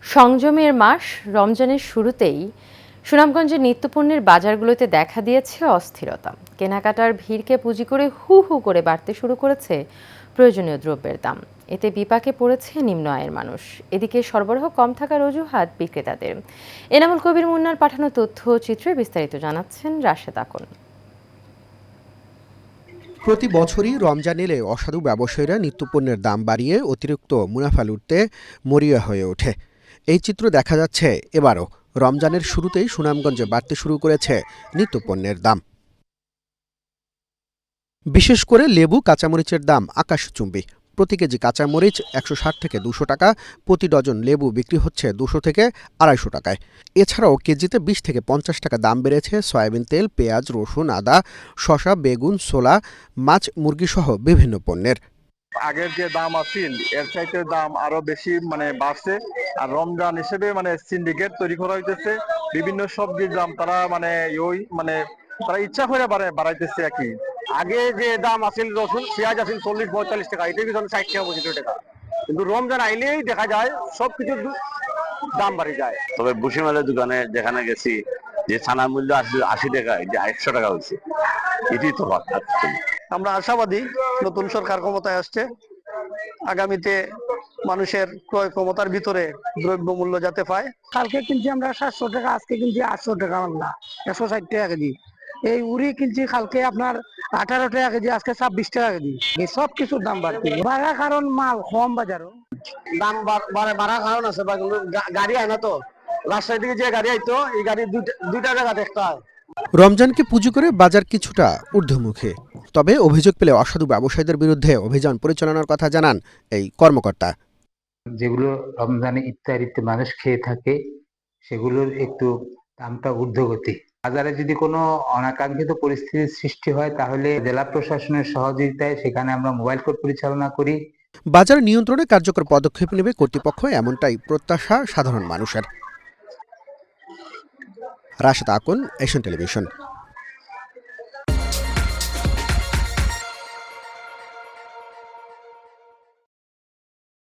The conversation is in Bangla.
সংযমের মাস রমজানের শুরুতেই সুনামগঞ্জের নিত্যপণ্যের বাজারগুলোতে দেখা দিয়েছে অস্থিরতা। কেনাকাটার ভিড়কে পুঁজি করে হু হু করে বাড়তে শুরু করেছে প্রয়োজনীয় দ্রব্যের দাম। এতে বিপাকে পড়েছে নিম্ন আয়ের মানুষ। এদিকে সরবরাহ কম থাকার অজুহাত বিক্রেতাদের। এনামুল কবির মুন্নার পাঠানো তথ্য ও চিত্রে বিস্তারিত জানাচ্ছেন রাশেদ আকন। প্রতি বছরই রমজান এলে অসাধু ব্যবসায়ীরা নিত্যপণ্যের দাম বাড়িয়ে অতিরিক্ত মুনাফা লুটতে মরিয়া হয়ে ওঠে। এই চিত্র দেখা যাচ্ছে এবারও। রমজানের শুরুতেই সুনামগঞ্জে বাড়তে শুরু করেছে নিত্যপণ্যের দাম। বিশেষ করে লেবু, কাঁচামরিচের দাম আকাশচুম্বী। প্রতি কেজি কাঁচামরিচ ১৬০ থেকে ২০০ টাকা, প্রতি ডজন লেবু বিক্রি হচ্ছে ২০০ থেকে ২৫০ টাকায়। এছাড়াও কেজিতে ২০ থেকে ৫০ টাকা দাম বেড়েছে সয়াবিন তেল, পেঁয়াজ, রসুন, আদা, শসা, বেগুন, ছোলা, মাছ, মুরগিসহ বিভিন্ন পণ্যের। আগের যে দাম আছিল এর চাইতে দাম আরো বেশি বাড়ছে। আর রমজান হিসেবে সিন্ডিকেট তৈরি করা হইতেছে। বিভিন্ন সবজির দাম তারা তারা ইচ্ছা করে বাড়াইতেছে আর কি। আগে যে দাম আছিল রসুন পেঁয়াজ আছিল ৪০-৪৫ টাকা, এটা কিন্তু ৬০ টাকা ৭৫ টাকা। কিন্তু রমজান আইলেই দেখা যায় সবকিছুর দাম বাড়ি যায়। তবে ভুসিমালের দোকানে যেখানে গেছি যে ছানার মূল্য ৮০ টাকা, যে ১০০ টাকা হয়েছে, এটাই তো আমরা আশাবাদী নতুন সরকার ক্ষমতায় আসছে, আগামীতে মানুষের ক্রয় ক্ষমতার ভিতরে দ্রব্য মূল্য যাতে পায়। কালকে কিনছি আমরা ৭০০ টাকা, আজকে কিনছি ৮০০ টাকা, মাল্লা ১৬০ টাকা কেজি। এই উড়ি কিনছি কালকে আপনার ১৮ টাকা কেজি, আজকে ২৬ টাকা কেজি। এই সব কিছুর দাম বাড়ার কারণ মাল কম বাজারও দাম বাড়ার কারণ আছে, গাড়ি আয় না তো। রাজশাহী থেকে যে গাড়ি আইতো এই গাড়ি দুইটা জায়গা দেখতে হয়। রমজানকে পুঁজি করে বাজার কিছুটা ঊর্ধ্বমুখী। তবে অভিযোগ পেলে অসাধু ব্যবসায়ীদের বিরুদ্ধে অভিযান পরিচালনার কথা জানান এই কর্মকর্তা। যেগুলো রমজানে ইফতারিতে মানুষ খেয়ে থাকে সেগুলোর একটু দামটা ঊর্ধ্বগতি। বাজারে যদি কোনো অনাকাঙ্ক্ষিত পরিস্থিতির সৃষ্টি হয় তাহলে জেলা প্রশাসনের সহযোগিতায় সেখানে আমরা মোবাইল কোর্ট পরিচালনা করি। বাজার নিয়ন্ত্রণে কার্যকর পদক্ষেপ নেবে কর্তৃপক্ষ, এমনটাই প্রত্যাশা সাধারণ মানুষের। Rashed Akon, Asian television.